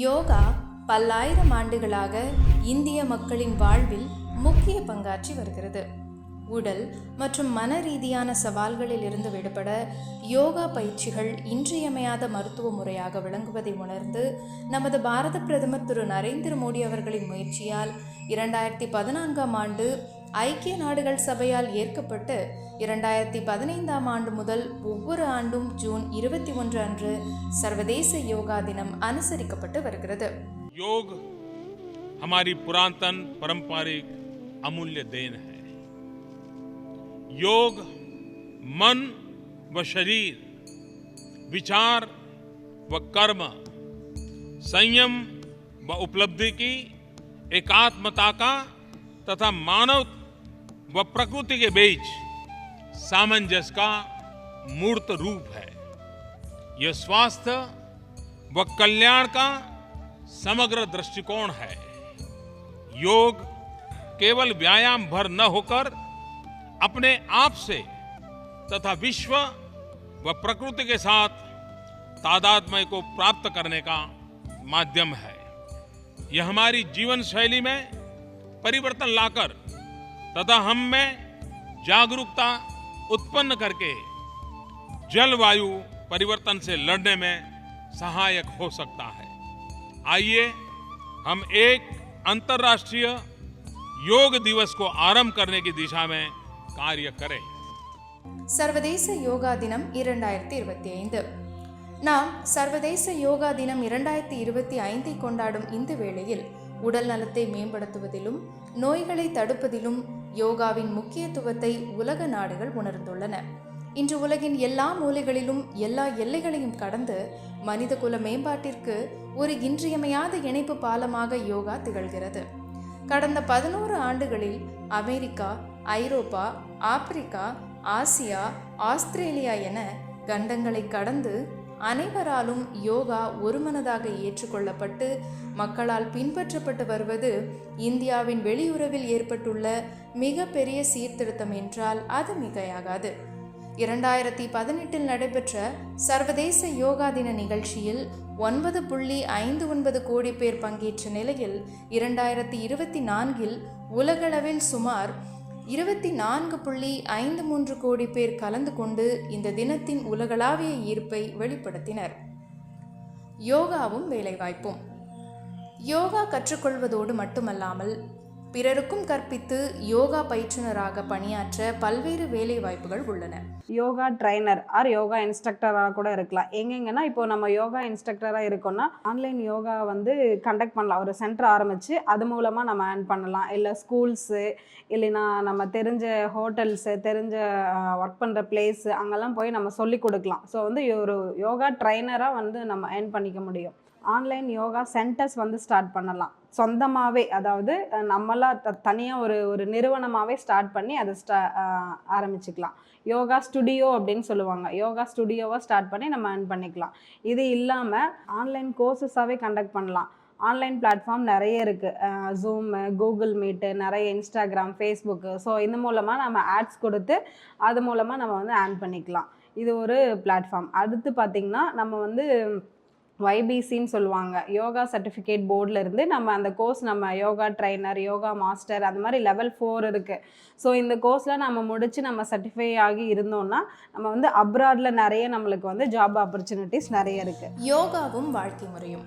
யோகா பல்லாயிரம் ஆண்டுகளாக இந்திய மக்களின் வாழ்வில் முக்கிய பங்காற்றி வருகிறது. உடல் மற்றும் மன ரீதியான சவால்களில் இருந்து விடுபட யோகா பயிற்சிகள் இன்றியமையாத மருத்துவ முறையாக விளங்குவதை உணர்ந்து நமது பாரத பிரதமர் திரு நரேந்திர மோடி அவர்களின் முயற்சியால் 2014ஆம் ஆண்டு ஐக்கிய நாடுகள் சபையால் ஏற்கப்பட்டு 2015ஆம் ஆண்டு முதல் ஒவ்வொரு ஆண்டும் ஜூன் 21 அன்று சர்வதேச யோகா தினம் அனுசரிக்கப்பட்டு வருகிறது. योग हमारी पुरातन पारंपरिक अमूल्य देन है. योग मन व शरीर, विचार व कर्म, संयम व उपलब्धि की एकात्मता का तथा मानव व प्रकृति के बीच सामंजस्य का मूर्त रूप है. यह स्वास्थ्य व कल्याण का समग्र दृष्टिकोण है. योग केवल व्यायाम भर न होकर अपने आप से तथा विश्व व प्रकृति के साथ तादात्म्य को प्राप्त करने का माध्यम है. यह हमारी जीवन शैली में परिवर्तन लाकर तथा हम में जागरूकता उत्पन्न करके जलवायु परिवर्तन से लड़ने में सहायक हो सकता है. आइए हम एक अंतर्राष्ट्रीय योग दिवस को आरंभ करने की दिशा में कार्य करें. சர்வதேச யோகா தினம் 2025. நாம் சர்வதேச யோகா தினம் 2025 கொண்டாடும் இந்த வேளையில் உடல் நலத்தை மேம்படுத்துவதிலும் நோய்களை தடுப்பதிலும் யோகாவின் முக்கியத்துவத்தை உலக நாடுகள் உணர்ந்துள்ளன. இன்று உலகின் எல்லா மூலைகளிலும் எல்லா எல்லைகளையும் கடந்து மனித குல மேம்பாட்டிற்கு ஒரு இன்றியமையாத இணைப்பு பாலமாக யோகா திகழ்கிறது. கடந்த 11 ஆண்டுகளில் அமெரிக்கா, ஐரோப்பா, ஆப்பிரிக்கா, ஆசியா, ஆஸ்திரேலியா என கண்டங்களை கடந்து அனைவராலும் யோகா ஒருமனதாக ஏற்றுக்கொள்ளப்பட்டு மக்களால் பின்பற்றப்பட்டு வருவது இந்தியாவின் வெளியுறவில் ஏற்பட்டுள்ள மிக பெரிய சீர்திருத்தம் என்றால் அது மிகையாகாது. 2018 நடைபெற்ற சர்வதேச யோகா தின நிகழ்ச்சியில் 9.59 கோடி பேர் பங்கேற்ற நிலையில் 2024 உலகளவில் சுமார் 24.53 கோடி பேர் கலந்து கொண்டு இந்த தினத்தின் உலகளாவிய ஈர்ப்பை வெளிப்படுத்தினர். யோகாவும் வேலைவாய்ப்பும். யோகா கற்றுக்கொள்வதோடு மட்டுமல்லாமல் பிறருக்கும் கற்பித்து யோகா பயிற்றுனராக பணியாற்ற பல்வேறு வேலை வாய்ப்புகள் உள்ளன. யோகா ட்ரைனர் ஆர் யோகா இன்ஸ்ட்ரக்டராக கூட இருக்கலாம். எங்கெங்கன்னா இப்போ நம்ம யோகா இன்ஸ்ட்ரக்டராக இருக்கோம்னா ஆன்லைன் யோகா கண்டக்ட் பண்ணலாம். ஒரு சென்டர் ஆரம்பித்து அது மூலமாக நம்ம ஏர்ன் பண்ணலாம். இல்லை ஸ்கூல்ஸு, இல்லைன்னா நம்ம தெரிஞ்ச ஹோட்டல்ஸு, தெரிஞ்ச ஒர்க் பண்ணுற பிளேஸு அங்கெல்லாம் போய் நம்ம சொல்லி கொடுக்கலாம். ஸோ ஒரு யோகா ட்ரைனராக நம்ம ஏர்ன் பண்ணிக்க முடியும். ஆன்லைன் யோகா சென்டர்ஸ் ஸ்டார்ட் பண்ணலாம் சொந்தமாகவே. அதாவது நம்மளாக தனியாக ஒரு நிறுவனமாகவே ஸ்டார்ட் பண்ணி அதை ஆரம்பிச்சுக்கலாம். யோகா ஸ்டுடியோ அப்படின்னு சொல்லுவாங்க. யோகா ஸ்டுடியோவை ஸ்டார்ட் பண்ணி நம்ம ஏர்ன் பண்ணிக்கலாம். இது இல்லாமல் ஆன்லைன் கோர்சஸாகவே கண்டக்ட் பண்ணலாம். ஆன்லைன் பிளாட்ஃபார்ம் நிறைய இருக்குது. ஜூமு, கூகுள் மீட்டு, நிறைய இன்ஸ்டாகிராம், ஃபேஸ்புக்கு. ஸோ இந்த மூலமாக நம்ம ஆட்ஸ் கொடுத்து அது மூலமாக நம்ம ஏர்ன் பண்ணிக்கலாம். இது ஒரு பிளாட்ஃபார்ம். அடுத்து பார்த்திங்கன்னா நம்ம YBCன்னு சொல்லுவாங்க. யோகா சர்டிஃபிகேட் போர்டில் இருந்து நம்ம அந்த கோர்ஸ் நம்ம யோகா ட்ரைனர், யோகா மாஸ்டர் அந்த மாதிரி லெவல் 4 இருக்குது. ஸோ இந்த கோர்ஸில் நம்ம முடித்து நம்ம சர்டிஃபை ஆகி இருந்தோம்னா நம்ம அப்ராடில் நிறைய நம்மளுக்கு ஜாப் ஆப்பர்ச்சுனிட்டிஸ் நிறைய இருக்குது. யோகாவும் வாழ்க்கை முறையும்.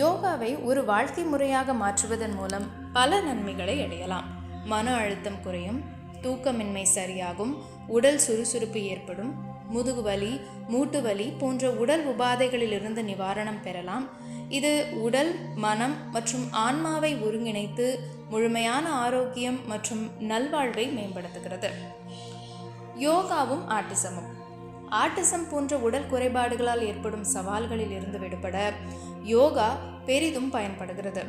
யோகாவை ஒரு வாழ்க்கை முறையாக மாற்றுவதன் மூலம் பல நன்மைகளை அடையலாம். மன அழுத்தம் குறையும், தூக்கமின்மை சரியாகும், உடல் சுறுசுறுப்பு ஏற்படும், முதுகு வலி, மூட்டு வலி போன்ற உடல் உபாதைகளிலிருந்து நிவாரணம் பெறலாம். இது உடல், மனம் மற்றும் ஆன்மாவை ஒருங்கிணைத்து முழுமையான ஆரோக்கியம் மற்றும் நல்வாழ்வை மேம்படுத்துகிறது. யோகாவும் ஆட்டிசமும். ஆட்டிசம் போன்ற உடல் குறைபாடுகளால் ஏற்படும் சவால்களில் இருந்து விடுபட யோகா பெரிதும் பயன்படுகிறது.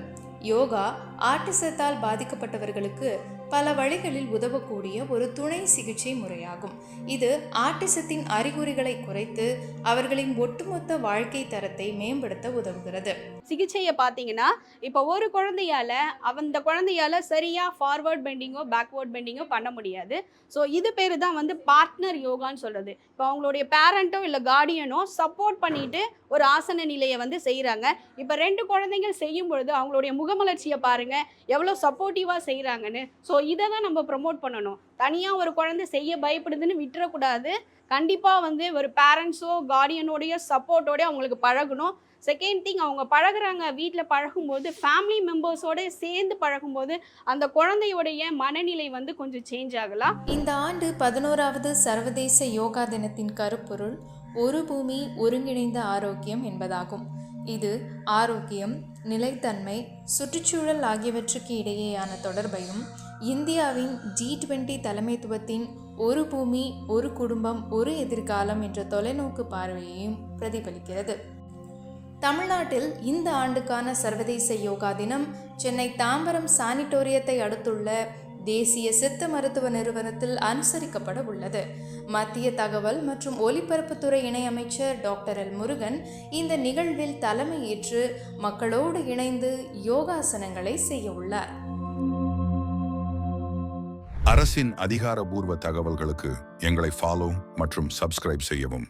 யோகா ஆட்டிசத்தால் பாதிக்கப்பட்டவர்களுக்கு பல வழிகளில் உதவக்கூடிய ஒரு துணை சிகிச்சை முறையாகும். இது ஆட்டிசத்தின் அறிகுறிகளை குறைத்து அவர்களின் ஒட்டுமொத்த வாழ்க்கை தரத்தை மேம்படுத்த உதவுகிறது. சிகிச்சையை பார்த்தீங்கன்னா இப்போ ஒரு குழந்தையால அந்த குழந்தையால சரியா ஃபார்வர்ட் பெண்டிங்கோ பேக்வர்ட் பெண்டிங்கோ பண்ண முடியாது. ஸோ இது பேர் தான் வந்து பார்ட்னர் யோகான்னு சொல்றது. இப்போ அவங்களுடைய பேரண்ட்டோ இல்லை கார்டியனோ சப்போர்ட் பண்ணிட்டு ஒரு ஆசன நிலையை வந்து செய்கிறாங்க. இப்போ 2 குழந்தைகள் செய்யும் பொழுது அவங்களுடைய முகமலர்ச்சியை பாருங்க எவ்வளோ சப்போர்ட்டிவாக செய்கிறாங்கன்னு. ஸோ இதை தான் நம்ம ப்ரமோட் பண்ணணும். தனியாக ஒரு குழந்தை செய்ய பயப்படுதுன்னு விட்டுறக்கூடாது. கண்டிப்பாக வந்து ஒரு பேரண்ட்ஸோ கார்டியனோடைய சப்போர்ட்டோட அவங்களுக்கு பழகணும். செகண்ட் திங், அவங்க பழகுறாங்க, வீட்டில் பழகும்போது ஃபேமிலி மெம்பர்ஸோட சேர்ந்து பழகும்போது அந்த குழந்தையோடைய மனநிலை வந்து கொஞ்சம் சேஞ்ச் ஆகலாம். இந்த ஆண்டு 11வது சர்வதேச யோகா தினத்தின் கருப்பொருள் ஒரு பூமி ஒருங்கிணைந்த ஆரோக்கியம் என்பதாகும். இது ஆரோக்கியம், நிலைத்தன்மை, சுற்றுச்சூழல் ஆகியவற்றுக்கு இடையேயான தொடர்பையும் இந்தியாவின் G20 தலைமைத்துவத்தின் ஒரு பூமி ஒரு குடும்பம் ஒரு எதிர்காலம் என்ற தொலைநோக்கு பார்வையையும் பிரதிபலிக்கிறது. தமிழ்நாட்டில் இந்த ஆண்டுக்கான சர்வதேச யோகா தினம் சென்னை தாம்பரம் சானிட்டோரியத்தை அடுத்துள்ள தேசிய சித்த மருத்துவ நிறுவனத்தில் அனுசரிக்கப்பட உள்ளது. மத்திய தகவல் மற்றும் ஒலிபரப்புத்துறை இணையமைச்சர் டாக்டர் எல் முருகன் இந்த நிகழ்வில் தலைமையேற்று மக்களோடு இணைந்து யோகாசனங்களை செய்ய உள்ளார். அரசின் அதிகாரப்பூர்வ தகவல்களுக்கு எங்களை ஃபாலோ மற்றும் சப்ஸ்கிரைப் செய்யவும்.